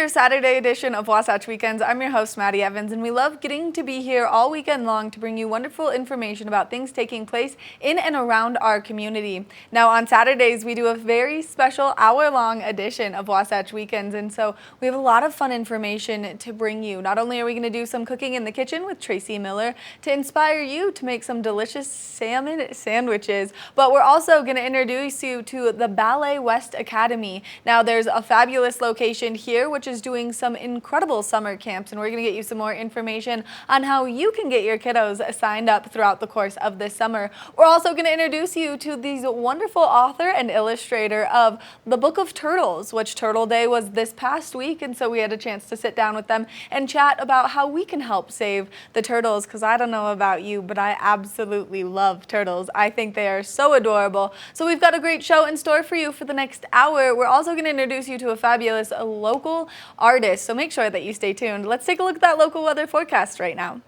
your Saturday edition of Wasatch Weekends. I'm your host, Maddie Evans, and we love getting to be here all weekend long to bring you wonderful information about things taking place in and around our community. Now, on Saturdays, we do a very special hour-long edition of Wasatch Weekends, and so we have a lot of fun information to bring you. Not only are we going to do some cooking in the kitchen with Tracy Miller to inspire you to make some delicious salmon sandwiches, but we're also going to introduce you to the Ballet West Academy. Now, there's a fabulous location here which is doing some incredible summer camps, and we're going to get you some more information on how you can get your kiddos signed up throughout the course of this summer. We're also going to introduce you to the wonderful author and illustrator of the Book of Turtles, which Turtle Day was this past week, and so we had a chance to sit down with them and chat about how we can help save the turtles, because I don't know about you, but I absolutely love turtles. I think they are so adorable. So we've got a great show in store for you for the next hour. We're also going to introduce you to a fabulous local artist, so make sure that you stay tuned. Let's take a look at that local weather forecast right now.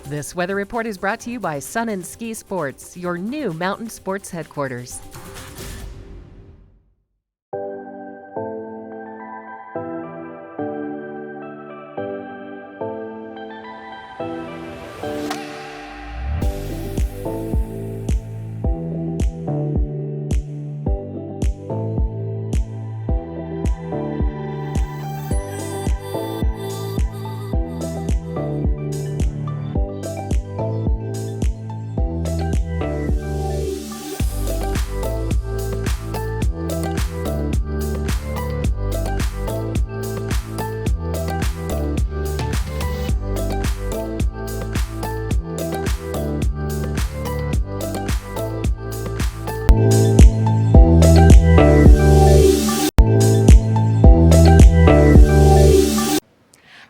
This weather report is brought to you by Sun and Ski Sports, your new mountain sports headquarters.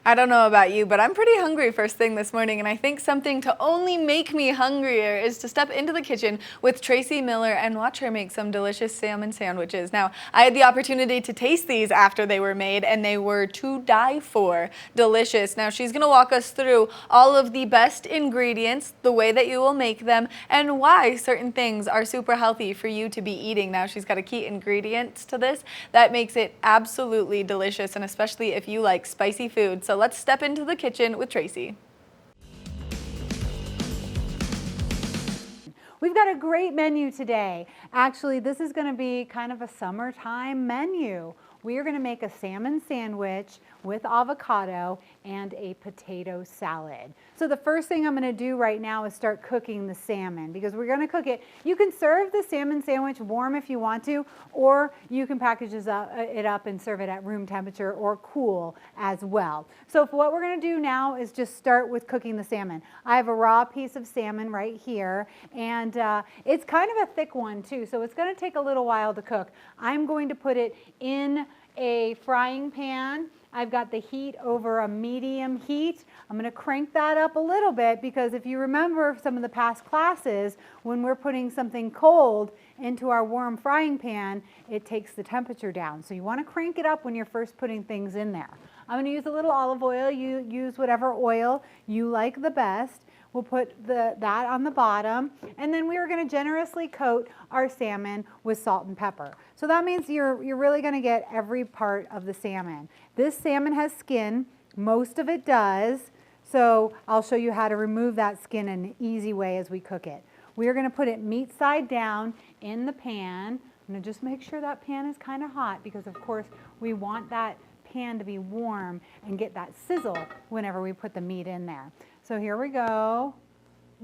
I don't know about you, but I'm pretty hungry first thing this morning, and I think something to only make me hungrier is to step into the kitchen with Tracy Miller and watch her make some delicious salmon sandwiches. Now, I had the opportunity to taste these after they were made, and they were to die for delicious. Now, she's going to walk us through all of the best ingredients, the way that you will make them, and why certain things are super healthy for you to be eating. Now, she's got a key ingredient to this that makes it absolutely delicious, and especially if you like spicy food. So let's step into the kitchen with Tracy. We've got a great menu today. Actually, this is going to be kind of a summertime menu. We are going to make a salmon sandwich with avocado and a potato salad. So the first thing I'm going to do right now is start cooking the salmon, because we're going to cook it. You can serve the salmon sandwich warm if you want to, or you can package it up and serve it at room temperature or cool as well. So what we're going to do now is just start with cooking the salmon. I have a raw piece of salmon right here, and it's kind of a thick one too, so it's going to take a little while to cook. I'm going to put it in a frying pan. I've got the heat over a medium heat. I'm going to crank that up a little bit, because if you remember some of the past classes, when we're putting something cold into our warm frying pan, it takes the temperature down. So you want to crank it up when you're first putting things in there. I'm going to use a little olive oil. You use whatever oil you like the best. We'll put that on the bottom, and then we are going to generously coat our salmon with salt and pepper. So that means you're really going to get every part of the salmon. This salmon has skin, most of it does, so I'll show you how to remove that skin in an easy way as we cook it. We are going to put it meat side down in the pan. I'm going to just make sure that pan is kind of hot, because of course we want that pan to be warm and get that sizzle whenever we put the meat in there. So here we go.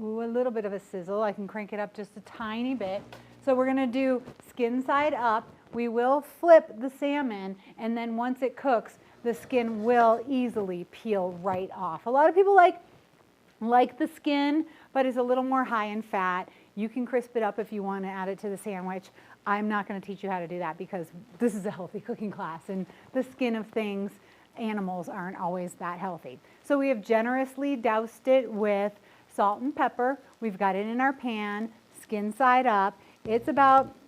Ooh, a little bit of a sizzle. I can crank it up just a tiny bit. So we're going to do skin side up. We will flip the salmon, and then once it cooks, the skin will easily peel right off. A lot of people like the skin, but it's a little more high in fat. You can crisp it up if you want to add it to the sandwich. I'm not going to teach you how to do that, because this is a healthy cooking class, and the skin of things, animals, aren't always that healthy. So we have generously doused it with salt and pepper. We've got it in our pan, skin side up. It's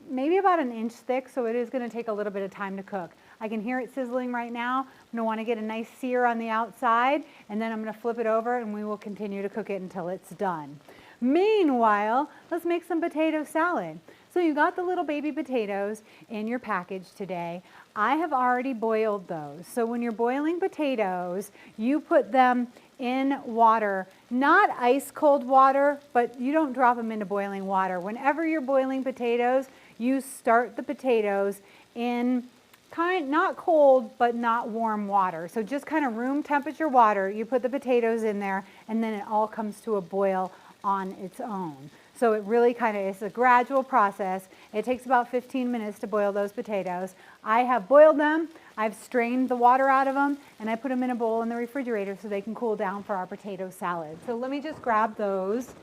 maybe about an inch thick, so it is going to take a little bit of time to cook. I can hear it sizzling right now. I'm going to want to get a nice sear on the outside, and then I'm going to flip it over, and we will continue to cook it until it's done. Meanwhile, let's make some potato salad. So you got the little baby potatoes in your package today. I have already boiled those. So when you're boiling potatoes, you put them in water, not ice cold water, but you don't drop them into boiling water. Whenever you're boiling potatoes, you start the potatoes in not cold, but not warm water. So just kind of room temperature water. You put the potatoes in there, and then it all comes to a boil on its own. So it really kind of is a gradual process. It takes about 15 minutes to boil those potatoes. I have boiled them, I've strained the water out of them, and I put them in a bowl in the refrigerator so they can cool down for our potato salad. So let me just grab those.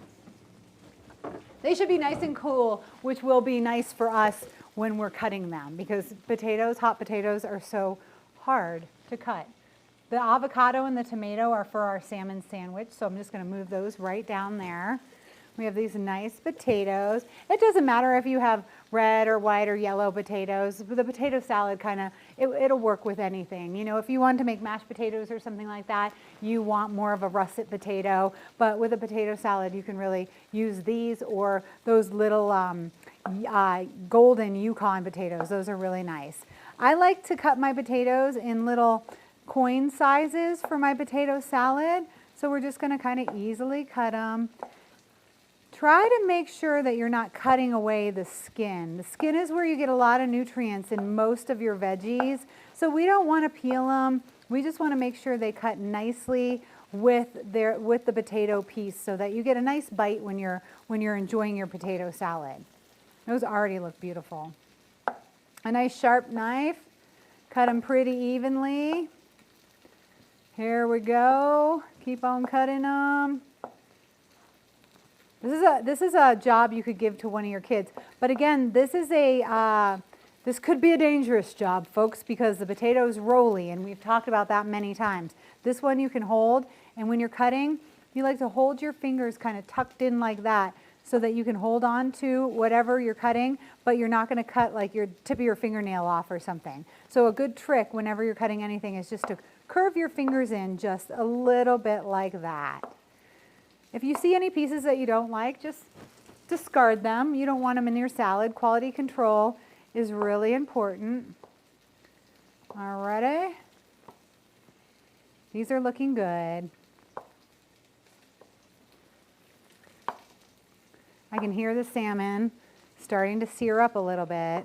They should be nice and cool, which will be nice for us when we're cutting them, because potatoes, hot potatoes, are so hard to cut. The avocado and the tomato are for our salmon sandwich, so I'm just going to move those right down there. We have these nice potatoes. It doesn't matter if you have red or white or yellow potatoes. The potato salad it'll work with anything. You know, if you want to make mashed potatoes or something like that, you want more of a russet potato. But with a potato salad, you can really use these or those little golden Yukon potatoes. Those are really nice. I like to cut my potatoes in little coin sizes for my potato salad. So we're just going to kind of easily cut them. Try to make sure that you're not cutting away the skin. The skin is where you get a lot of nutrients in most of your veggies. So we don't want to peel them. We just want to make sure they cut nicely with the potato piece so that you get a nice bite when you're enjoying your potato salad. Those already look beautiful. A nice sharp knife. Cut them pretty evenly. Here we go. Keep on cutting them. This is a job you could give to one of your kids. But again, this could be a dangerous job, folks, because the potato is rolly, and we've talked about that many times. This one you can hold, and when you're cutting, you like to hold your fingers kind of tucked in like that so that you can hold on to whatever you're cutting, but you're not going to cut like your tip of your fingernail off or something. So a good trick whenever you're cutting anything is just to curve your fingers in just a little bit like that. If you see any pieces that you don't like, just discard them. You don't want them in your salad. Quality control is really important. Alrighty. These are looking good. I can hear the salmon starting to sear up a little bit.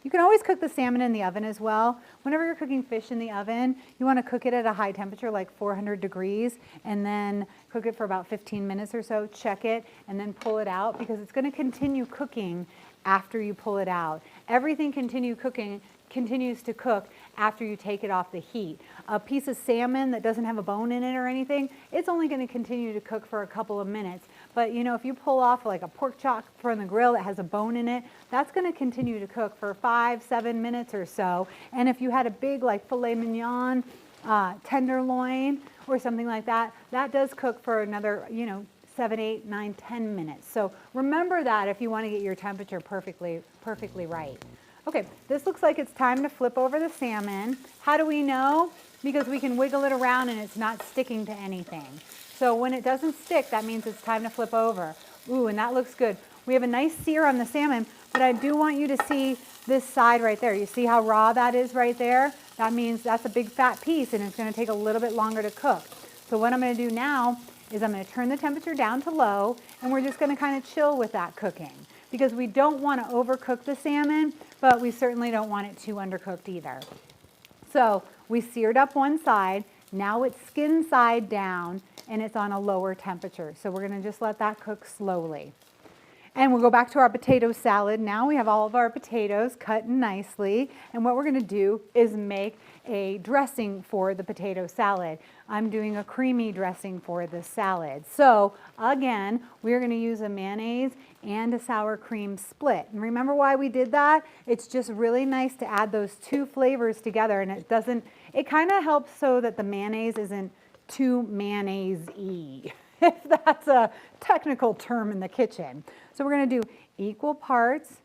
You can always cook the salmon in the oven as well. Whenever you're cooking fish in the oven, you want to cook it at a high temperature, like 400 degrees, and then cook it for about 15 minutes or so, check it, and then pull it out, because it's going to continue cooking after you pull it out. Everything continues to cook after you take it off the heat. A piece of salmon that doesn't have a bone in it or anything, it's only going to continue to cook for a couple of minutes. But you know, if you pull off like a pork chop from the grill that has a bone in it, that's going to continue to cook for 5-7 minutes or so. And if you had a big like filet mignon, tenderloin or something like that, that does cook for another, 7, 8, 9, 10 minutes. So remember that if you want to get your temperature perfectly right. Okay, this looks like it's time to flip over the salmon. How do we know? Because we can wiggle it around and it's not sticking to anything. So when it doesn't stick, that means it's time to flip over. Ooh, and that looks good. We have a nice sear on the salmon, but I do want you to see this side right there. You see how raw that is right there? That means that's a big fat piece and it's going to take a little bit longer to cook. So what I'm going to do now is I'm going to turn the temperature down to low, and we're just going to kind of chill with that cooking, because we don't want to overcook the salmon, but we certainly don't want it too undercooked either. So we seared up one side. Now it's skin side down, and it's on a lower temperature. So we're going to just let that cook slowly. And we'll go back to our potato salad. Now we have all of our potatoes cut nicely. And what we're going to do is make a dressing for the potato salad. I'm doing a creamy dressing for the salad. So again, we're going to use a mayonnaise and a sour cream split. And remember why we did that? It's just really nice to add those two flavors together, and it kind of helps so that the mayonnaise isn't too mayonnaise-y, if that's a technical term in the kitchen. So we're going to do equal parts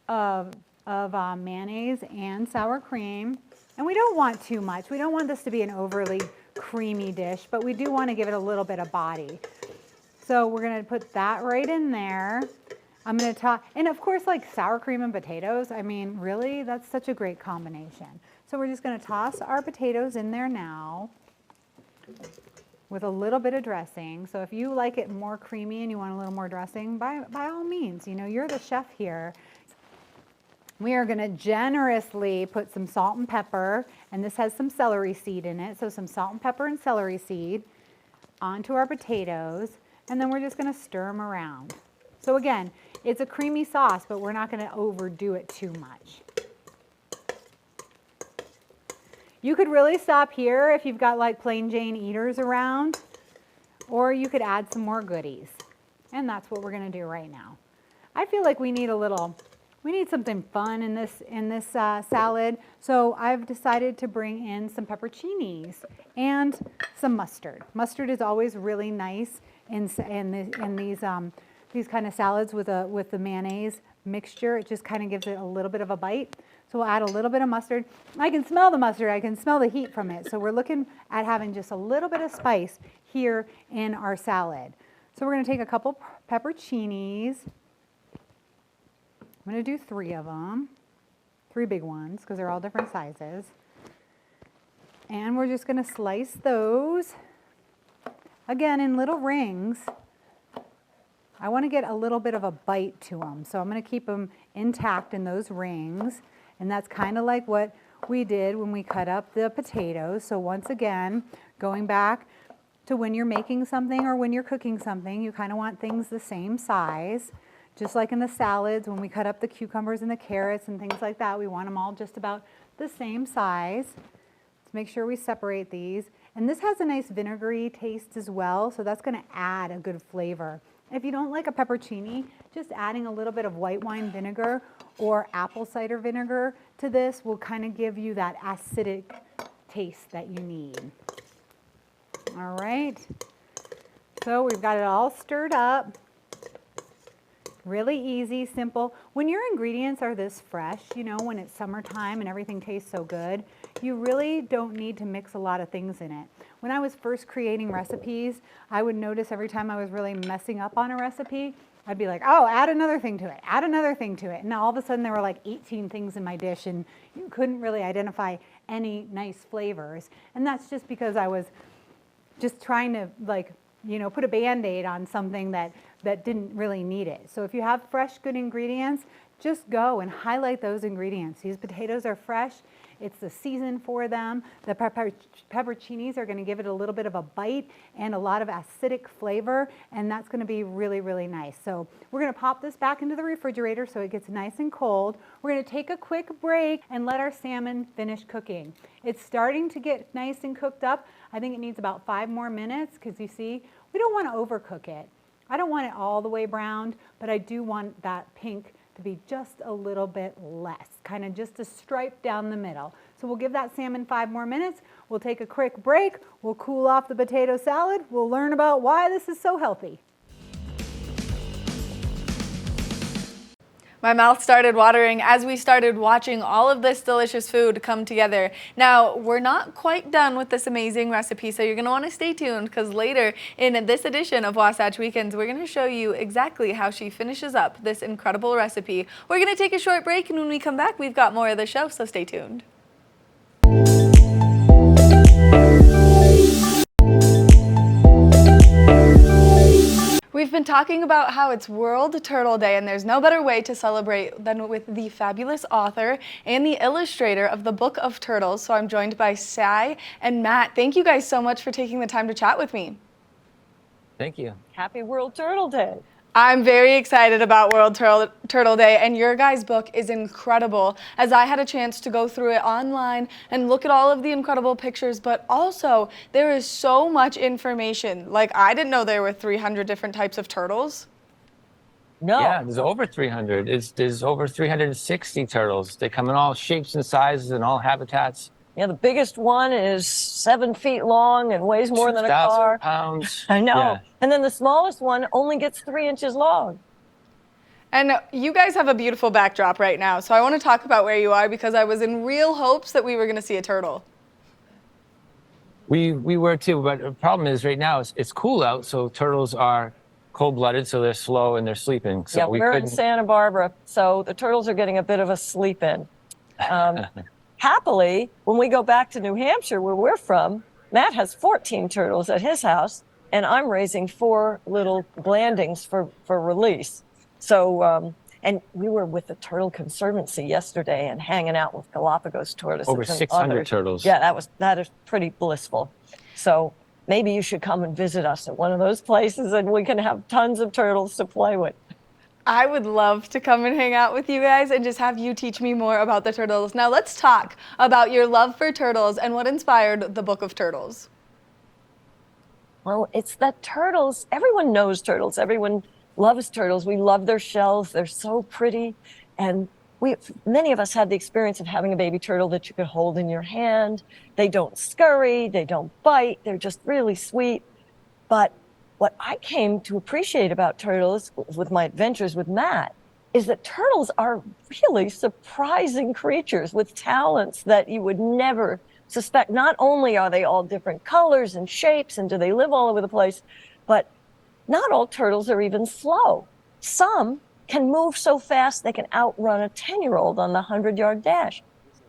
of mayonnaise and sour cream. And we don't want too much. We don't want this to be an overly creamy dish, but we do want to give it a little bit of body. So we're going to put that right in there. I'm going to toss, and of course, like sour cream and potatoes. I mean, really, that's such a great combination. So we're just going to toss our potatoes in there now with a little bit of dressing. So if you like it more creamy and you want a little more dressing, by all means, you know, you're the chef here. We are going to generously put some salt and pepper, and this has some celery seed in it. So some salt and pepper and celery seed onto our potatoes, and then we're just going to stir them around. So again, it's a creamy sauce, but we're not going to overdo it too much. You could really stop here if you've got like plain Jane eaters around, or you could add some more goodies. And that's what we're going to do right now. I feel like we need something fun in this salad. So I've decided to bring in some pepperoncinis and some mustard. Mustard is always really nice in these kind of salads with the mayonnaise mixture. It just kind of gives it a little bit of a bite. So we'll add a little bit of mustard. I can smell the mustard. I can smell the heat from it. So we're looking at having just a little bit of spice here in our salad. So we're going to take a couple pepperoncinis. I'm going to do 3 of them, 3 big ones, because they're all different sizes. And we're just going to slice those, again, in little rings. I want to get a little bit of a bite to them, so I'm going to keep them intact in those rings. And that's kind of like what we did when we cut up the potatoes. So once again, going back to when you're making something or when you're cooking something, you kind of want things the same size. Just like in the salads, when we cut up the cucumbers and the carrots and things like that, we want them all just about the same size. Let's make sure we separate these. And this has a nice vinegary taste as well, so that's going to add a good flavor. If you don't like a pepperoncini, just adding a little bit of white wine vinegar or apple cider vinegar to this will kind of give you that acidic taste that you need. All right, so we've got it all stirred up. Really easy, simple. When your ingredients are this fresh, you know, when it's summertime and everything tastes so good, you really don't need to mix a lot of things in it. When I was first creating recipes, I would notice every time I was really messing up on a recipe, I'd be like, oh, add another thing to it, add another thing to it. And all of a sudden there were like 18 things in my dish and you couldn't really identify any nice flavors. And that's just because I was just trying to, like, you know, put a Band-Aid on something that didn't really need it. So if you have fresh, good ingredients, just go and highlight those ingredients. These potatoes are fresh. It's the season for them. The pepperoncinis are going to give it a little bit of a bite and a lot of acidic flavor, and that's going to be really, really nice. So we're going to pop this back into the refrigerator so it gets nice and cold. We're going to take a quick break and let our salmon finish cooking. It's starting to get nice and cooked up. I think it needs about 5 more minutes because you see, we don't want to overcook it. I don't want it all the way browned, but I do want that pink to be just a little bit less, kind of just a stripe down the middle. So we'll give that salmon 5 more minutes. We'll take a quick break. We'll cool off the potato salad. We'll learn about why this is so healthy. My mouth started watering as we started watching all of this delicious food come together. Now, we're not quite done with this amazing recipe, so you're going to want to stay tuned because later in this edition of Wasatch Weekends, we're going to show you exactly how she finishes up this incredible recipe. We're going to take a short break, and when we come back, we've got more of the show, so stay tuned. We've been talking about how it's World Turtle Day, and there's no better way to celebrate than with the fabulous author and the illustrator of the Book of Turtles. So I'm joined by Sai and Matt. Thank you guys so much for taking the time to chat with me. Thank you. Happy World Turtle Day. I'm very excited about World Turtle Day, and your guys' book is incredible, as I had a chance to go through it online and look at all of the incredible pictures, but also there is so much information. Like, I didn't know there were 300 different types of turtles. No. Yeah, there's over 300. There's over 360 turtles. They come in all shapes and sizes and all habitats. Yeah, the biggest one is 7 feet long and weighs more than a 2,000 car. pounds. I know. Yeah. And then the smallest one only gets 3 inches long. And you guys have a beautiful backdrop right now, so I want to talk about where you are because I was in real hopes that we were going to see a turtle. We were too, but the problem is right now it's cool out, so turtles are cold-blooded, so they're slow and they're sleeping. So Yeah, we we're in couldn't. Santa Barbara, so the turtles are getting a bit of a sleep in. Happily, when we go back to New Hampshire, where we're from, Matt has 14 turtles at his house, and I'm raising 4 little Blandings for release. So, and we were with the Turtle Conservancy yesterday and hanging out with Galapagos tortoises. Over and 600 others. turtles. Yeah, that is pretty blissful. So maybe you should come and visit us at one of those places, and we can have tons of turtles to play with. I would love to come and hang out with you guys and just have you teach me more about the turtles. Now let's talk about your love for turtles and what inspired the Book of Turtles. Well, it's that turtles, everyone knows turtles. Everyone loves turtles. We love their shells. They're so pretty. And many of us had the experience of having a baby turtle that you could hold in your hand. They don't scurry. They don't bite. They're just really sweet. But what I came to appreciate about turtles with my adventures with Matt is that turtles are really surprising creatures with talents that you would never suspect. Not only are they all different colors and shapes and do they live all over the place, but not all turtles are even slow. Some can move so fast they can outrun a 10-year-old on the 100-yard dash.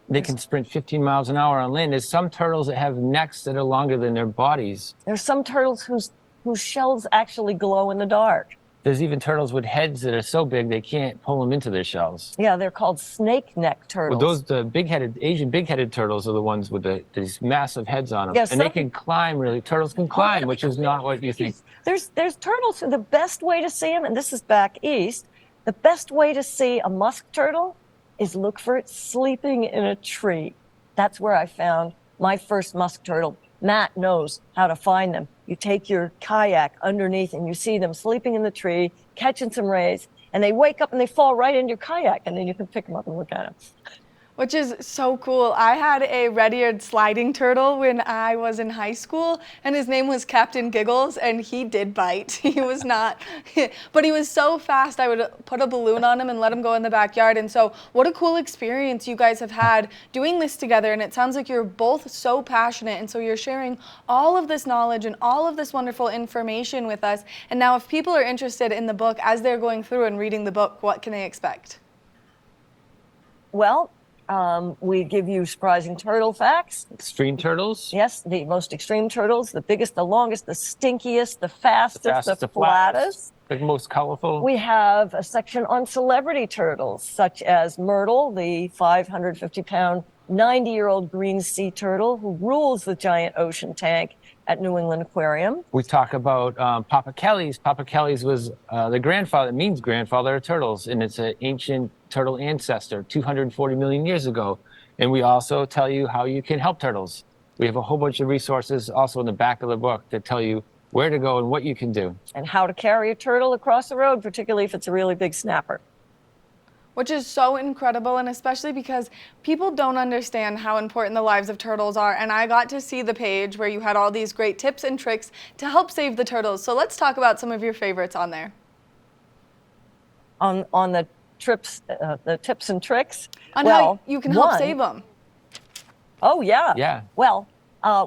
They can sprint 15 miles an hour on land. There's some turtles that have necks that are longer than their bodies. There's some turtles whose shells actually glow in the dark. There's even turtles with heads that are so big they can't pull them into their shells. Yeah, they're called snake neck turtles. Well, the Asian big-headed turtles are the ones with these massive heads on them. Yeah, and they can climb, really. Turtles can climb, which is not what you think. There's turtles, the best way to see them, and this is back east, the best way to see a musk turtle is look for it sleeping in a tree. That's where I found my first musk turtle. Matt knows how to find them. You take your kayak underneath and you see them sleeping in the tree, catching some rays, and they wake up and they fall right into your kayak, and then you can pick them up and look at them. Which is so cool. I had a red-eared sliding turtle when I was in high school, and his name was Captain Giggles, and he did bite. He was not, but he was so fast, I would put a balloon on him and let him go in the backyard. And so what a cool experience you guys have had doing this together, and it sounds like you're both so passionate, and so you're sharing all of this knowledge and all of this wonderful information with us. And now if people are interested in the book, as they're going through and reading the book, what can they expect? Well, we give you surprising turtle facts. Extreme turtles? Yes, the most extreme turtles, the biggest, the longest, the stinkiest, the fastest, the flattest. The most colorful. We have a section on celebrity turtles, such as Myrtle, the 550-pound, 90-year-old green sea turtle who rules the giant ocean tank at New England Aquarium. We talk about Papa Kelly's. Papa Kelly's was the grandfather, it means grandfather of turtles, and it's an ancient turtle ancestor 240 million years ago. And we also tell you how you can help turtles. We have a whole bunch of resources also in the back of the book that tell you where to go and what you can do. And how to carry a turtle across the road, particularly if it's a really big snapper. Which is so incredible, and especially because people don't understand how important the lives of turtles are. And I got to see the page where you had all these great tips and tricks to help save the turtles. So let's talk about some of your favorites on there. On the tips and tricks. On how you can help save them. Oh, yeah. Yeah. Well,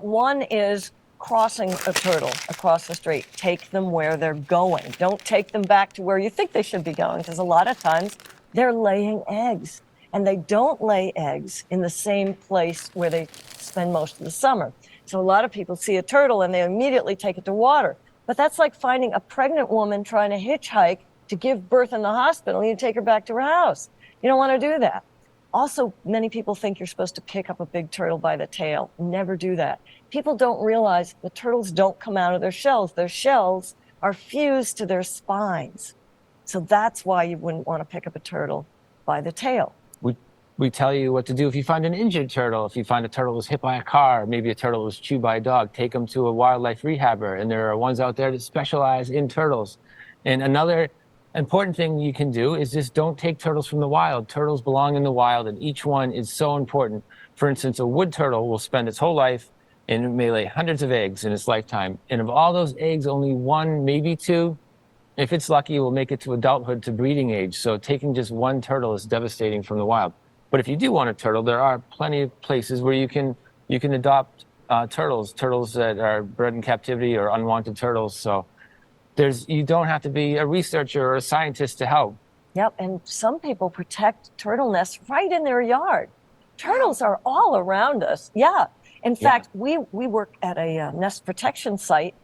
one is crossing a turtle across the street. Take them where they're going. Don't take them back to where you think they should be going, because a lot of times they're laying eggs, and they don't lay eggs in the same place where they spend most of the summer. So a lot of people see a turtle and they immediately take it to water. But that's like finding a pregnant woman trying to hitchhike to give birth in the hospital, and you take her back to her house. You don't want to do that. Also, many people think you're supposed to pick up a big turtle by the tail. Never do that. People don't realize the turtles don't come out of their shells. Their shells are fused to their spines. So that's why you wouldn't want to pick up a turtle by the tail. We tell you what to do if you find an injured turtle. If you find a turtle was hit by a car, maybe a turtle was chewed by a dog, take them to a wildlife rehabber. And there are ones out there that specialize in turtles. And another important thing you can do is just don't take turtles from the wild. Turtles belong in the wild, and each one is so important. For instance, a wood turtle will spend its whole life and it may lay hundreds of eggs in its lifetime. And of all those eggs, only one, maybe two, if it's lucky, will make it to adulthood, to breeding age. So taking just one turtle is devastating from the wild. But if you do want a turtle, there are plenty of places where you can adopt turtles that are bred in captivity or unwanted turtles. So You don't have to be a researcher or a scientist to help. Yep, and some people protect turtle nests right in their yard. Turtles are all around us. Yeah. In fact, we work at a nest protection site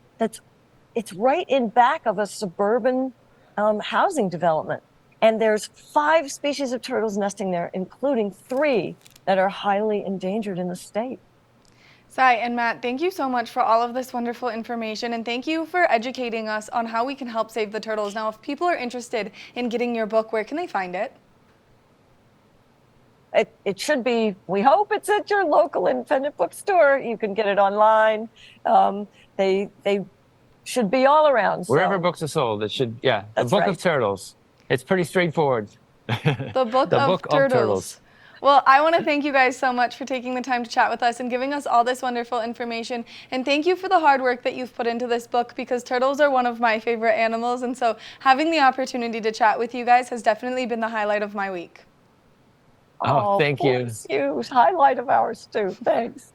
it's right in back of a suburban housing development. And there's 5 species of turtles nesting there, including 3 that are highly endangered in the state. Sai and Matt, thank you so much for all of this wonderful information, and thank you for educating us on how we can help save the turtles. Now, if people are interested in getting your book, where can they find it? It should be, we hope it's at your local independent bookstore. You can get it online. They should be all around. Wherever books are sold, it should, The Book of Turtles. It's pretty straightforward. The Book of Turtles. Well, I want to thank you guys so much for taking the time to chat with us and giving us all this wonderful information. And thank you for the hard work that you've put into this book, because turtles are one of my favorite animals. And so having the opportunity to chat with you guys has definitely been the highlight of my week. Oh, thank you. You. Highlight of ours too. Thanks.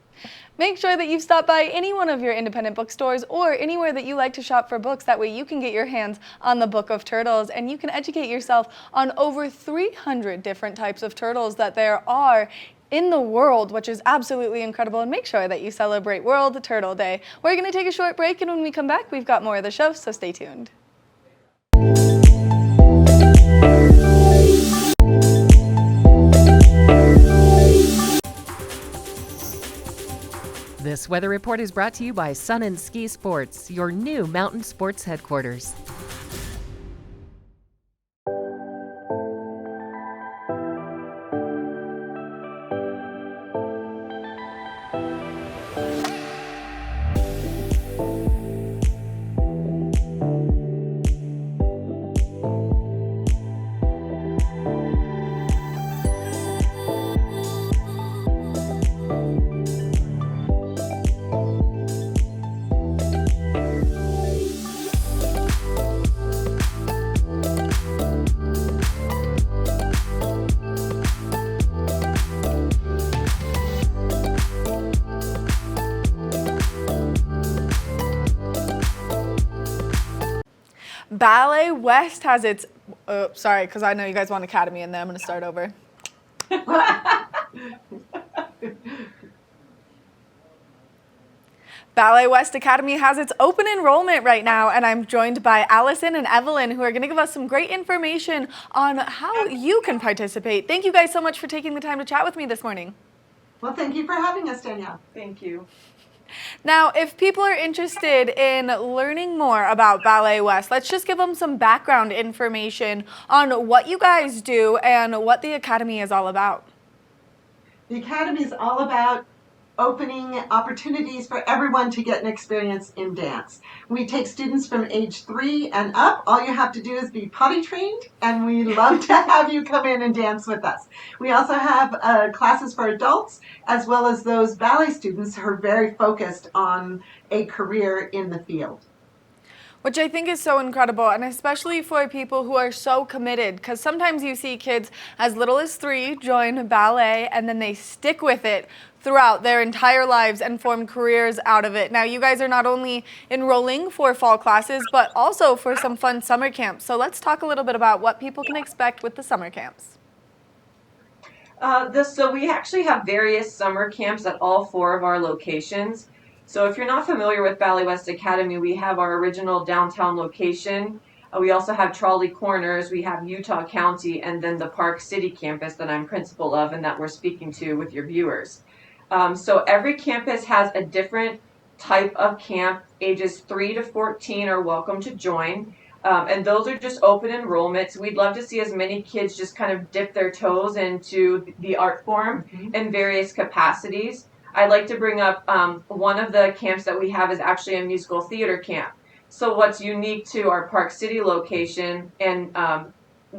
Make sure that you've stopped by any one of your independent bookstores or anywhere that you like to shop for books. That way you can get your hands on the Book of Turtles and you can educate yourself on over 300 different types of turtles that there are in the world, which is absolutely incredible. And make sure that you celebrate World Turtle Day. We're going to take a short break, and when we come back, we've got more of the show, so stay tuned. This weather report is brought to you by Sun & Ski Sports, your new mountain sports headquarters. Ballet West has its, sorry, because I know you guys want Academy in there. I'm going to start over. Ballet West Academy has its open enrollment right now, and I'm joined by Allison and Evelyn, who are going to give us some great information on how you can participate. Thank you guys so much for taking the time to chat with me this morning. Well, thank you for having us, Danielle. Thank you. Now, if people are interested in learning more about Ballet West, let's just give them some background information on what you guys do and what the Academy is all about. The Academy is all about opening opportunities for everyone to get an experience in dance. We take students from age 3 and up. All you have to do is be potty trained, and we love to have you come in and dance with us. We also have classes for adults, as well as those ballet students who are very focused on a career in the field. Which I think is so incredible, and especially for people who are so committed, because sometimes you see kids as little as 3 join ballet and then they stick with it throughout their entire lives and form careers out of it. Now, you guys are not only enrolling for fall classes, but also for some fun summer camps. So let's talk a little bit about what people can expect with the summer camps. So we actually have various summer camps at all 4 of our locations. So if you're not familiar with Ballet West Academy, we have our original downtown location. We also have Trolley Corners, we have Utah County, and then the Park City campus that I'm principal of and that we're speaking to with your viewers. So every campus has a different type of camp. Ages 3 to 14 are welcome to join. And those are just open enrollments. We'd love to see as many kids just kind of dip their toes into the art form in various capacities. I'd like to bring up one of the camps that we have is actually a musical theater camp. So what's unique to our Park City location, and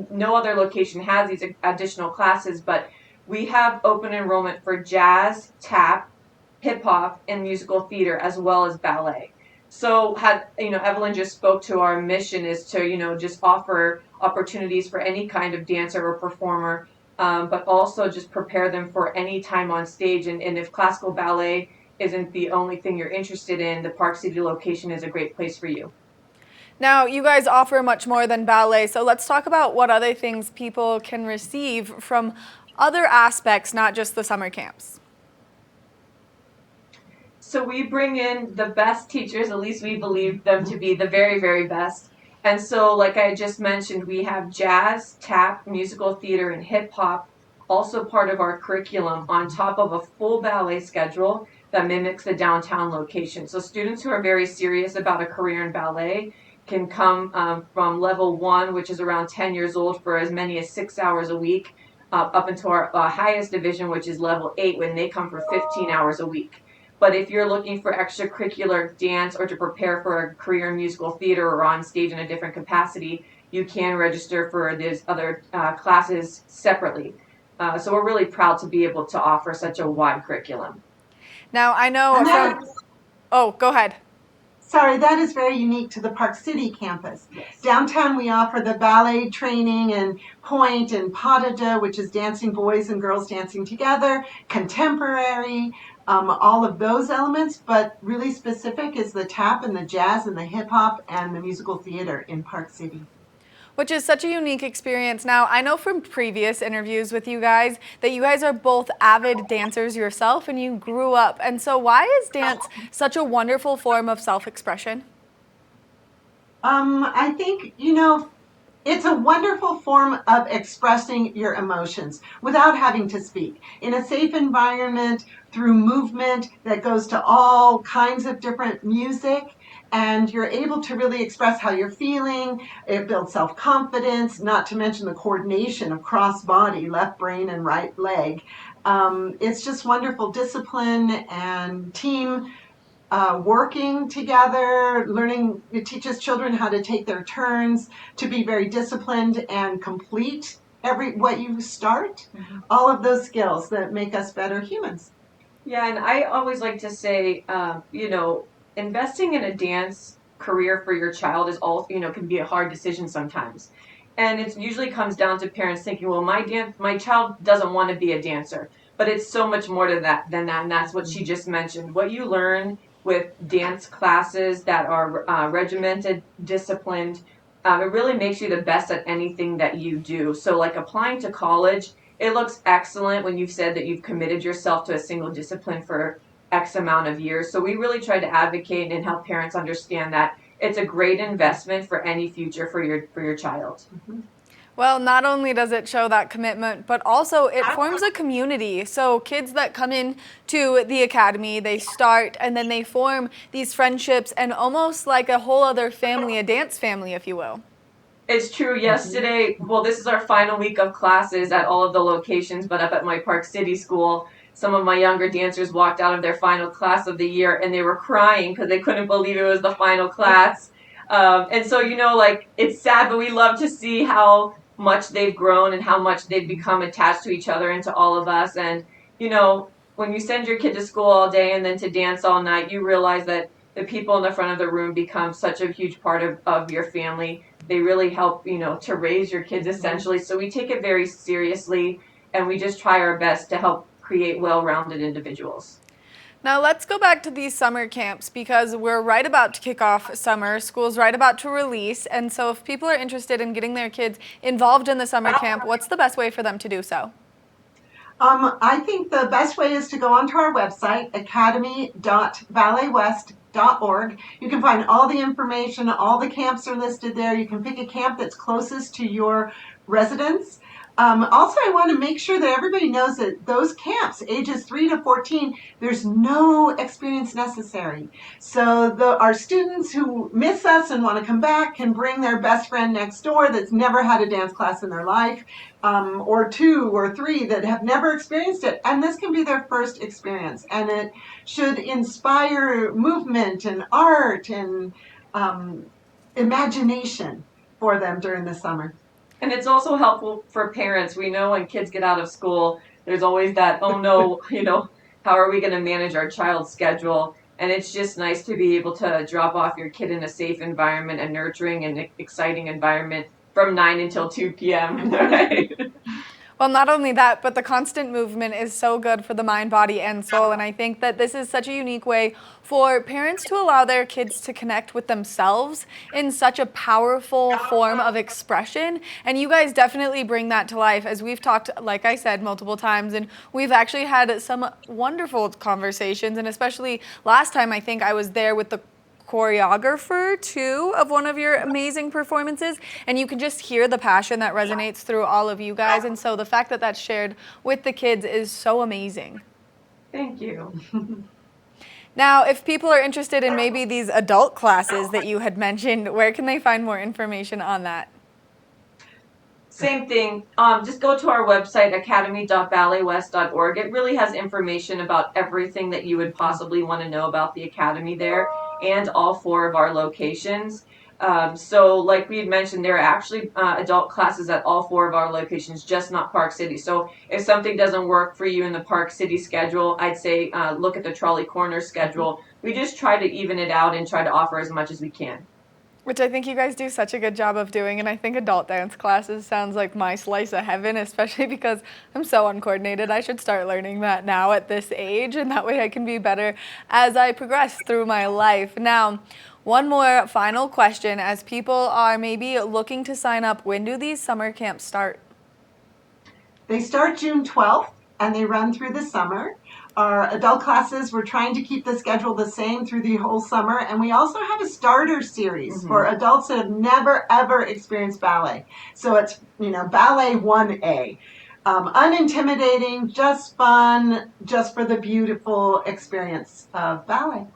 no other location has these additional classes, but we have open enrollment for jazz, tap, hip hop, and musical theater, as well as ballet. So Evelyn just spoke to our mission is to, just offer opportunities for any kind of dancer or performer, but also just prepare them for any time on stage. And if classical ballet isn't the only thing you're interested in, the Park City location is a great place for you. Now, you guys offer much more than ballet, so let's talk about what other things people can receive from other aspects, not just the summer camps. So we bring in the best teachers, at least we believe them to be the very, very best. And so, like I just mentioned, we have jazz, tap, musical theater, and hip hop also part of our curriculum on top of a full ballet schedule that mimics the downtown location. So students who are very serious about a career in ballet can come from level 1, which is around 10 years old, for as many as 6 hours a week, up into our highest division, which is level 8, when they come for 15 hours a week. But if you're looking for extracurricular dance or to prepare for a career in musical theater or on stage in a different capacity, you can register for these other classes separately. So we're really proud to be able to offer such a wide curriculum. Now, I know from... Oh, go ahead. Sorry, that is very unique to the Park City campus. Yes. Downtown, we offer the ballet training and pointe and pas de deux, which is dancing boys and girls dancing together, contemporary, all of those elements, but really specific is the tap and the jazz and the hip hop and the musical theater in Park City. Which is such a unique experience. Now, I know from previous interviews with you guys that you guys are both avid dancers yourself and you grew up. And so why is dance such a wonderful form of self-expression? I think, it's a wonderful form of expressing your emotions without having to speak. In a safe environment, through movement that goes to all kinds of different music, and you're able to really express how you're feeling. It builds self-confidence, not to mention the coordination of cross-body, left brain and right leg. It's just wonderful discipline and team working together, learning. It teaches children how to take their turns, to be very disciplined and complete what you start. Mm-hmm. All of those skills that make us better humans. Yeah, and I always like to say, investing in a dance career for your child is can be a hard decision sometimes. And it usually comes down to parents thinking, well, my child doesn't want to be a dancer. But it's so much more to that than that, and that's what she just mentioned. What you learn with dance classes that are regimented, disciplined, it really makes you the best at anything that you do. So like applying to college, it looks excellent when you've said that you've committed yourself to a single discipline for X amount of years. So we really try to advocate and help parents understand that it's a great investment for any future for your child. Mm-hmm. Well, not only does it show that commitment, but also it forms a community. So kids that come in to the academy, they start and then they form these friendships and almost like a whole other family, a dance family, if you will. It's true. Yesterday, well, this is our final week of classes at all of the locations, but up at my Park City school, some of my younger dancers walked out of their final class of the year and they were crying because they couldn't believe it was the final class. And so, it's sad, but we love to see how much they've grown and how much they've become attached to each other and to all of us. And, when you send your kid to school all day and then to dance all night, you realize that the people in the front of the room become such a huge part of your family. They really help, to raise your kids essentially. So we take it very seriously and we just try our best to help create well-rounded individuals. Now let's go back to these summer camps because we're right about to kick off summer. School's right about to release. And so if people are interested in getting their kids involved in the summer camp, what's the best way for them to do so? I think the best way is to go onto our website, academy.balletwest.org. You can find all the information. All the camps are listed there. You can pick a camp that's closest to your residence. Also, I want to make sure that everybody knows that those camps, ages 3 to 14, there's no experience necessary. So our students who miss us and want to come back can bring their best friend next door that's never had a dance class in their life, or 2 or 3 that have never experienced it. And this can be their first experience. And it should inspire movement and art and imagination for them during the summer. And it's also helpful for parents. We know when kids get out of school, there's always that, oh no, how are we going to manage our child's schedule? And it's just nice to be able to drop off your kid in a safe environment, a nurturing and exciting environment from 9 until 2 p.m. Right? Well, not only that, but the constant movement is so good for the mind, body, and soul. And I think that this is such a unique way for parents to allow their kids to connect with themselves in such a powerful form of expression. And you guys definitely bring that to life, as we've talked, like I said, multiple times. And we've actually had some wonderful conversations. And especially last time, I think I was there with the choreographer too of one of your amazing performances, and you can just hear the passion that resonates through all of you guys, and so the fact that that's shared with the kids is so amazing. Thank you. Now, if people are interested in maybe these adult classes that you had mentioned, where can they find more information on that? Same thing. Just go to our website, academy.balletwest.org. It really has information about everything that you would possibly want to know about the Academy there and all 4 of our locations. So like we had mentioned, there are actually adult classes at all 4 of our locations, just not Park City. So if something doesn't work for you in the Park City schedule, I'd say look at the Trolley Corner schedule. We just try to even it out and try to offer as much as we can. Which I think you guys do such a good job of doing, and I think adult dance classes sounds like my slice of heaven, especially because I'm so uncoordinated. I should start learning that now at this age, and that way I can be better as I progress through my life. Now, one more final question. As people are maybe looking to sign up, when do these summer camps start? They start June 12th and they run through the summer. Our adult classes, we're trying to keep the schedule the same through the whole summer. And we also have a starter series for adults that have never, ever experienced ballet. So it's, Ballet 1A. Unintimidating, just fun, just for the beautiful experience of ballet.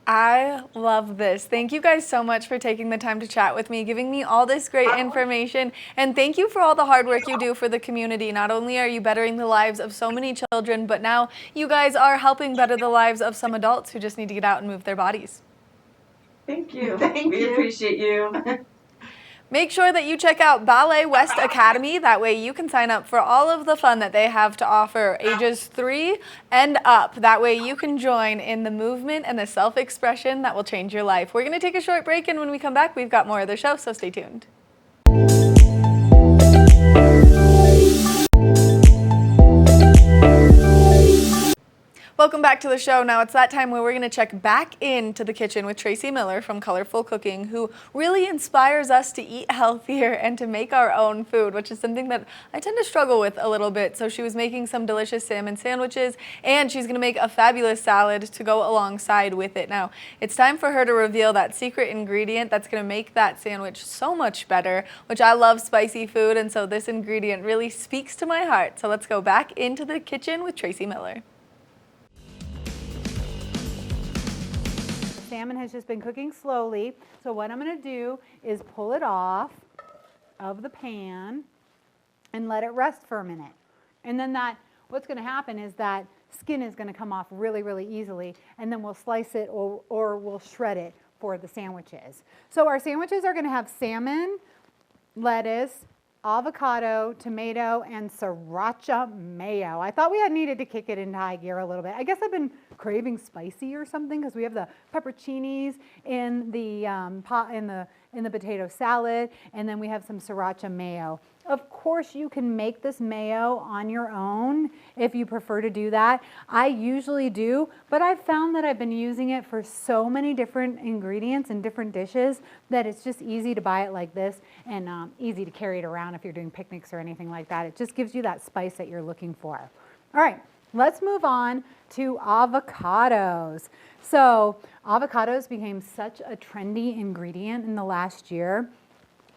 I love this. Thank you guys so much for taking the time to chat with me, giving me all this great information, and thank you for all the hard work you do for the community. Not only are you bettering the lives of so many children, but now you guys are helping better the lives of some adults who just need to get out and move their bodies. Thank you. We appreciate you. Make sure that you check out Ballet West Academy. That way you can sign up for all of the fun that they have to offer ages 3 and up. That way you can join in the movement and the self-expression that will change your life. We're going to take a short break, and when we come back, we've got more of the show, so stay tuned. Welcome back to the show. Now it's that time where we're going to check back into the kitchen with Tracy Miller from Colorful Cooking, who really inspires us to eat healthier and to make our own food, which is something that I tend to struggle with a little bit. So she was making some delicious salmon sandwiches, and she's going to make a fabulous salad to go alongside with it. Now it's time for her to reveal that secret ingredient that's going to make that sandwich so much better, which I love spicy food, and so this ingredient really speaks to my heart. So let's go back into the kitchen with Tracy Miller. Salmon has just been cooking slowly. So what I'm going to do is pull it off of the pan and let it rest for a minute. And then what's going to happen is that skin is going to come off really, really easily, and then we'll slice it or we'll shred it for the sandwiches. So our sandwiches are going to have salmon, lettuce, avocado, tomato, and sriracha mayo. I thought we had needed to kick it into high gear a little bit. I guess I've been craving spicy or something, because we have the pepperoncinis in the pot in the potato salad, and then we have some sriracha mayo. Of course, you can make this mayo on your own if you prefer to do that. I usually do, but I've found that I've been using it for so many different ingredients and different dishes that it's just easy to buy it like this, and easy to carry it around if you're doing picnics or anything like that. It just gives you that spice that you're looking for. All right, let's move on to avocados. So avocados became such a trendy ingredient in the last year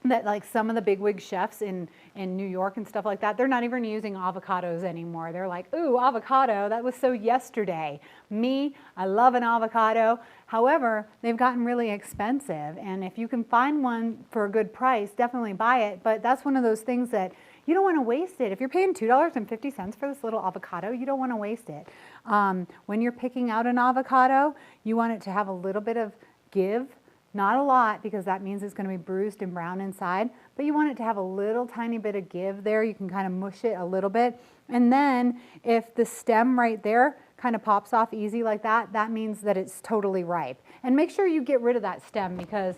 that like some of the bigwig chefs in New York and stuff like that, they're not even using avocados anymore. They're like, ooh, avocado, that was so yesterday. Me, I love an avocado. However, they've gotten really expensive, and if you can find one for a good price, definitely buy it. But that's one of those things that you don't want to waste it. If you're paying $2.50 for this little avocado, you don't want to waste it. When you're picking out an avocado, you want it to have a little bit of give. Not a lot, because that means it's going to be bruised and brown inside, but you want it to have a little tiny bit of give there. You can kind of mush it a little bit. And then if the stem right there kind of pops off easy like that, that means that it's totally ripe. And make sure you get rid of that stem, because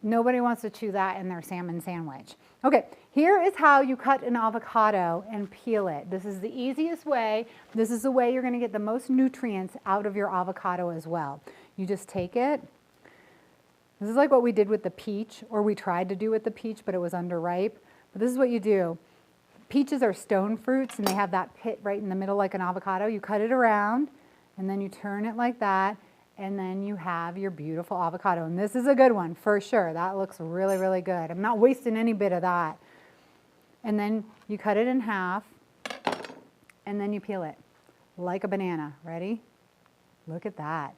Nobody wants to chew that in their salmon sandwich. Okay, here is how you cut an avocado and peel it. This is the easiest way. This is the way you're going to get the most nutrients out of your avocado as well. You just take it. This is like what we did with the peach, or we tried to do with the peach, but it was underripe. But this is what you do. Peaches are stone fruits, and they have that pit right in the middle like an avocado. You cut it around, and then you turn it like that, and then you have your beautiful avocado. And this is a good one for sure. That looks really, really good. I'm not wasting any bit of that. And then you cut it in half, and then you peel it like a banana. Ready? Look at that.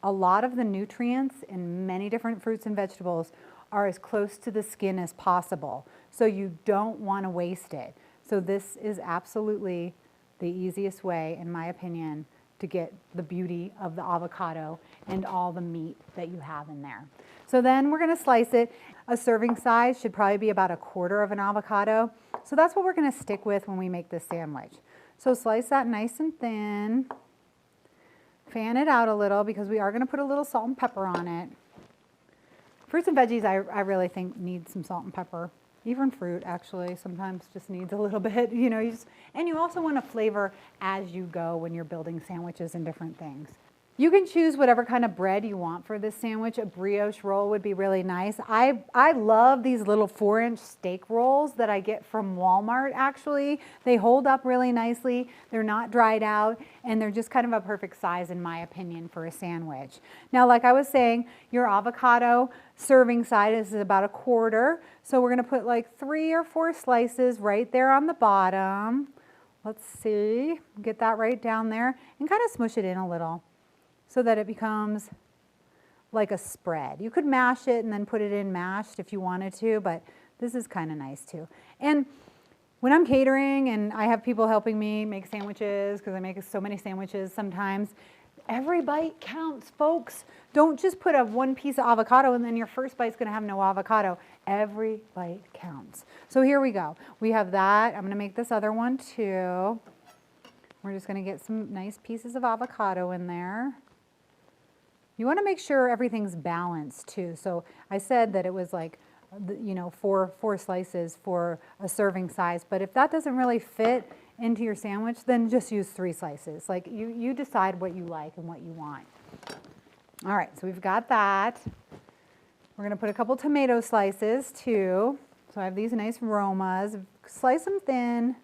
A lot of the nutrients in many different fruits and vegetables are as close to the skin as possible. So you don't want to waste it. So this is absolutely the easiest way, in my opinion, to get the beauty of the avocado and all the meat that you have in there. So then we're going to slice it. A serving size should probably be about 1/4 of an avocado. So that's what we're going to stick with when we make this sandwich. So slice that nice and thin. Fan it out a little because we are going to put a little salt and pepper on it. Fruits and veggies I really think need some salt and pepper. Even fruit actually sometimes just needs a little bit, you know, and you also want to flavor as you go when you're building sandwiches and different things. You can choose whatever kind of bread you want for this sandwich. A brioche roll would be really nice. I love these little 4-inch steak rolls that I get from Walmart actually. They hold up really nicely. They're not dried out, and they're just kind of a perfect size in my opinion for a sandwich. Now, like I was saying, your avocado serving size is about 1/4. So we're gonna put like 3 or 4 slices right there on the bottom. Let's see, get that right down there and kind of smush it in a little, so that it becomes like a spread. You could mash it and then put it in mashed if you wanted to, but this is kind of nice too. And when I'm catering and I have people helping me make sandwiches, because I make so many sandwiches sometimes, every bite counts, folks. Don't just put one piece of avocado and then your first bite's gonna have no avocado. Every bite counts. So here we go. We have that. I'm gonna make this other one too. We're just gonna get some nice pieces of avocado in there. You want to make sure everything's balanced too. So I said that it was like, you know, four slices for a serving size. But if that doesn't really fit into your sandwich, then just use 3 slices. Like you decide what you like and what you want. All right, so we've got that. We're going to put a couple tomato slices too. So I have these nice Romas. Slice them thin.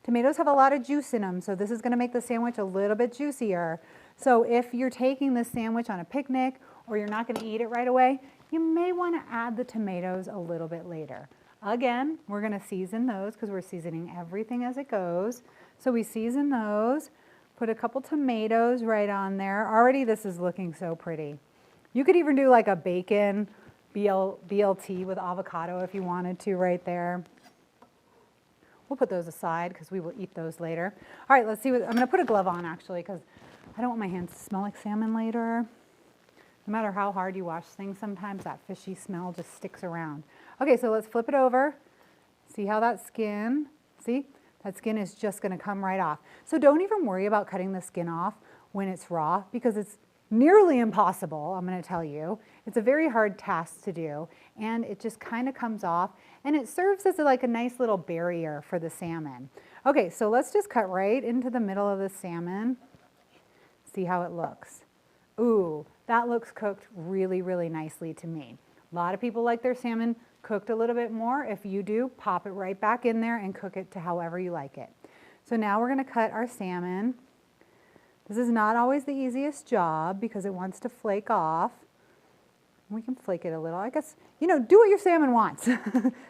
Tomatoes have a lot of juice in them, so this is going to make the sandwich a little bit juicier. So if you're taking this sandwich on a picnic or you're not going to eat it right away, you may want to add the tomatoes a little bit later. Again, we're going to season those because we're seasoning everything as it goes. So we season those, put a couple tomatoes right on there. Already this is looking so pretty. You could even do like a bacon BLT with avocado if you wanted to right there. We'll put those aside because we will eat those later. All right, let's see what, I'm going to put a glove on actually because I don't want my hands to smell like salmon later. No matter how hard you wash things, sometimes that fishy smell just sticks around. Okay, so let's flip it over. See how that skin, see? That skin is just gonna come right off. So don't even worry about cutting the skin off when it's raw because it's nearly impossible, I'm gonna tell you. It's a very hard task to do and it just kind of comes off and it serves as like a nice little barrier for the salmon. Okay, so let's just cut right into the middle of the salmon. See how it looks. Ooh, that looks cooked really, really nicely to me. A lot of people like their salmon cooked a little bit more. If you do, pop it right back in there and cook it to however you like it. So now we're gonna cut our salmon. This is not always the easiest job because it wants to flake off. We can flake it a little. I guess, you know, do what your salmon wants.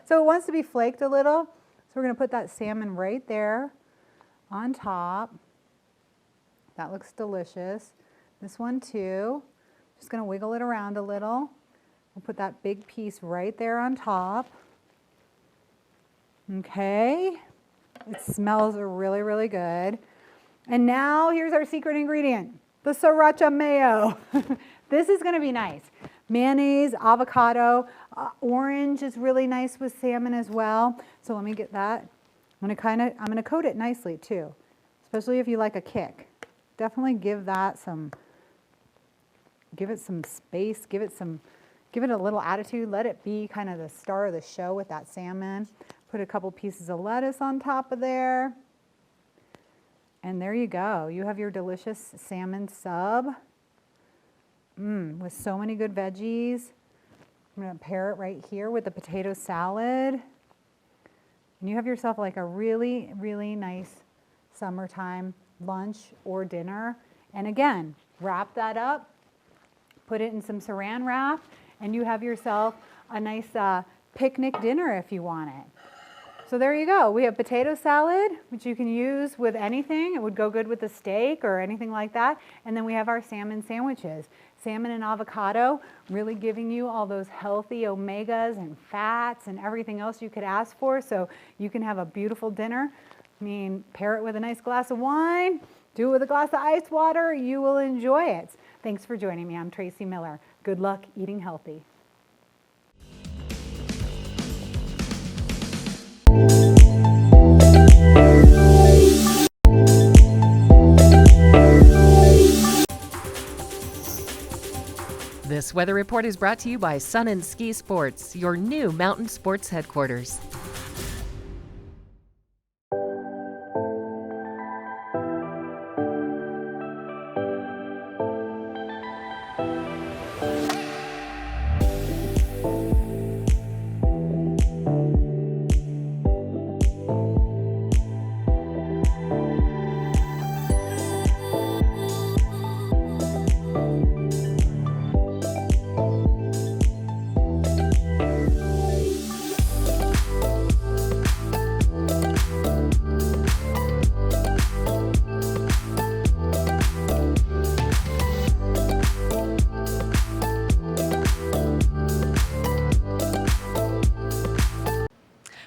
So it wants to be flaked a little. So we're gonna put that salmon right there on top. That looks delicious. This one too. Just gonna wiggle it around a little. We'll put that big piece right there on top. Okay. It smells really, really good. And now here's our secret ingredient, the sriracha mayo. This is gonna be nice. Mayonnaise, avocado, orange is really nice with salmon as well. So let me get that. I'm gonna coat it nicely too, especially if you like a kick. Definitely give it some space, give it Give it a little attitude. Let it be kind of the star of the show with that salmon. Put a couple pieces of lettuce on top of there. And there you go. You have your delicious salmon sub. With so many good veggies. I'm going to pair it right here with the potato salad. And you have yourself like a really, really nice summertime lunch or dinner. And again, wrap that up, put it in some saran wrap, and you have yourself a nice picnic dinner if you want it. So there you go. We have potato salad, which you can use with anything. It would go good with a steak or anything like that. And then we have our salmon sandwiches. Salmon and avocado, really giving you all those healthy omegas and fats and everything else you could ask for. So you can have a beautiful dinner. I mean, pair it with a nice glass of wine, do it with a glass of ice water. You will enjoy it. Thanks for joining me. I'm Tracy Miller. Good luck eating healthy. This weather report is brought to you by Sun and Ski Sports, your new mountain sports headquarters.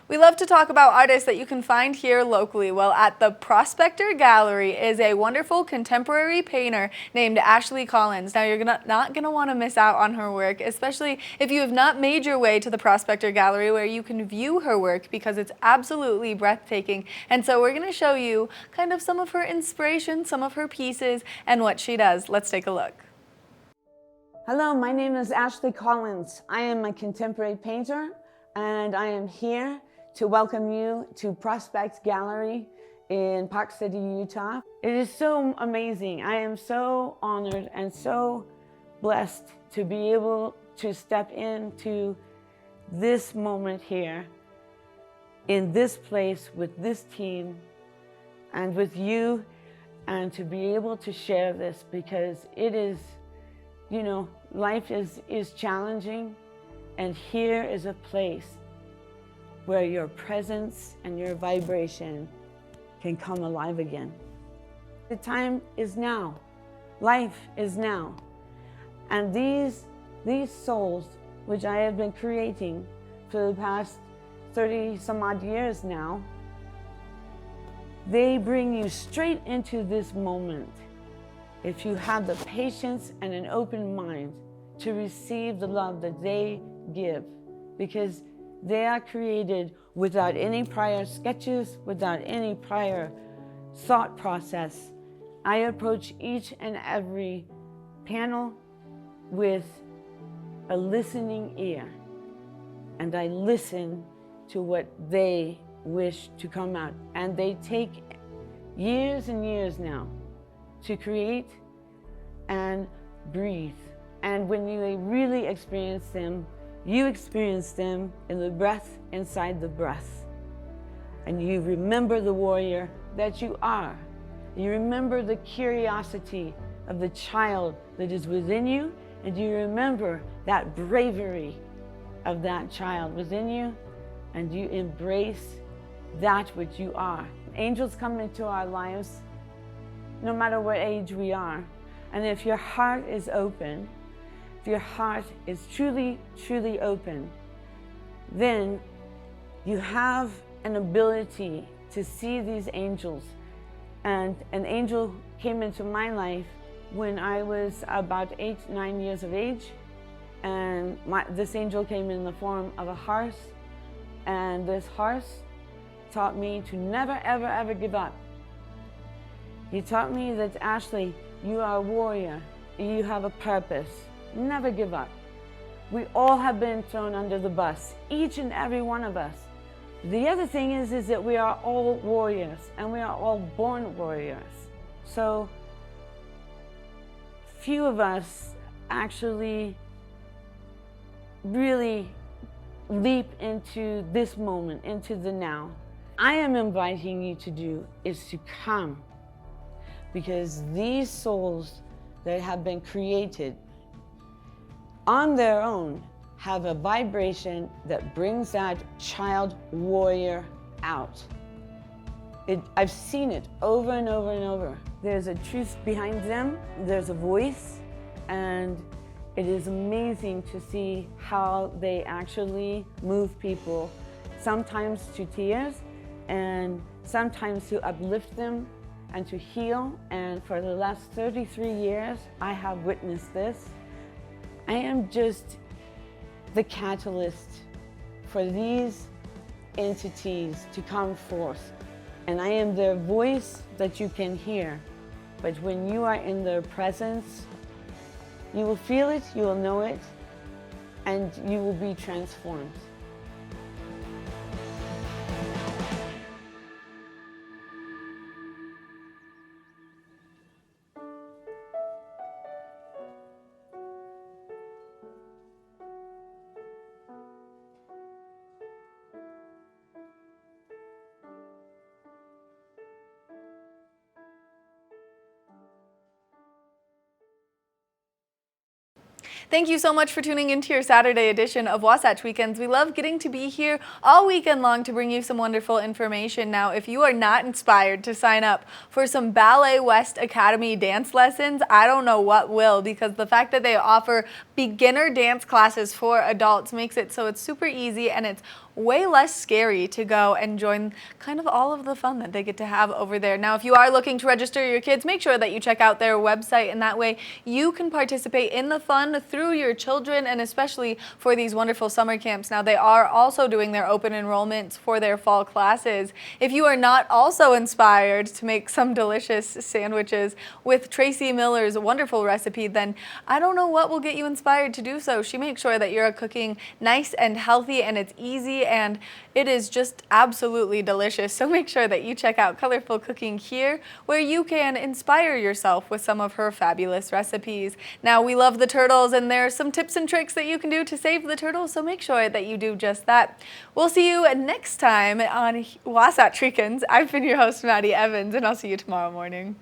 We love to talk about artists that you can find here locally. Well, at the Prospector Gallery is a wonderful contemporary painter named Ashley Collins. Now, you're not going to want to miss out on her work, especially if you have not made your way to the Prospector Gallery where you can view her work because it's absolutely breathtaking. And so we're going to show you kind of some of her inspiration, some of her pieces, and what she does. Let's take a look. Hello, my name is Ashley Collins. I am a contemporary painter, and I am here to welcome you to Prospect Gallery in Park City, Utah. It is so amazing. I am so honored and so blessed to be able to step into this moment here, in this place, with this team, and with you, and to be able to share this, because it is, you know, life is challenging, and here is a place where your presence and your vibration can come alive again. The time is now. Life is now. And these souls, which I have been creating for the past 30 some odd years now, they bring you straight into this moment. If you have the patience and an open mind to receive the love that they give, because they are created without any prior sketches, without any prior thought process. I approach each and every panel with a listening ear, and I listen to what they wish to come out. And they take years and years now to create and breathe. And when you really experience them, you experience them in the breath inside the breath. And you remember the warrior that you are. You remember the curiosity of the child that is within you, and you remember that bravery of that child within you, and you embrace that which you are. Angels come into our lives no matter what age we are. And if your heart is open, if your heart is truly, truly open, then you have an ability to see these angels. And an angel came into my life when I was about 8, 9 years of age. And this angel came in the form of a horse. And this horse taught me to never, ever, ever give up. He taught me that, Ashley, you are a warrior. You have a purpose. Never give up. We all have been thrown under the bus, each and every one of us. The other thing is that we are all warriors, and we are all born warriors. So few of us actually really leap into this moment, into the now. I am inviting you to do is to come, because these souls that have been created on their own have a vibration that brings that child warrior out. I've seen it over and over and over. There's a truth behind them, there's a voice, and it is amazing to see how they actually move people, sometimes to tears, and sometimes to uplift them and to heal. And for the last 33 years, I have witnessed this. I am just the catalyst for these entities to come forth. And I am their voice that you can hear. But when you are in their presence, you will feel it, you will know it, and you will be transformed. Thank you so much for tuning into your Saturday edition of Wasatch Weekends. We love getting to be here all weekend long to bring you some wonderful information. Now, if you are not inspired to sign up for some Ballet West Academy dance lessons, I don't know what will, because the fact that they offer beginner dance classes for adults makes it so it's super easy and it's way less scary to go and join kind of all of the fun that they get to have over there. Now, if you are looking to register your kids, make sure that you check out their website, and that way you can participate in the fun through your children, and especially for these wonderful summer camps. Now, they are also doing their open enrollments for their fall classes. If you are not also inspired to make some delicious sandwiches with Tracy Miller's wonderful recipe, then I don't know what will get you inspired to do so. She makes sure that you're cooking nice and healthy, and it's easy, and it is just absolutely delicious. So make sure that you check out Colorful Cooking here, where you can inspire yourself with some of her fabulous recipes. Now, we love the turtles, and there are some tips and tricks that you can do to save the turtles, so make sure that you do just that. We'll see you next time on Wasatch Weekends. I've been your host, Maddie Evans, and I'll see you tomorrow morning.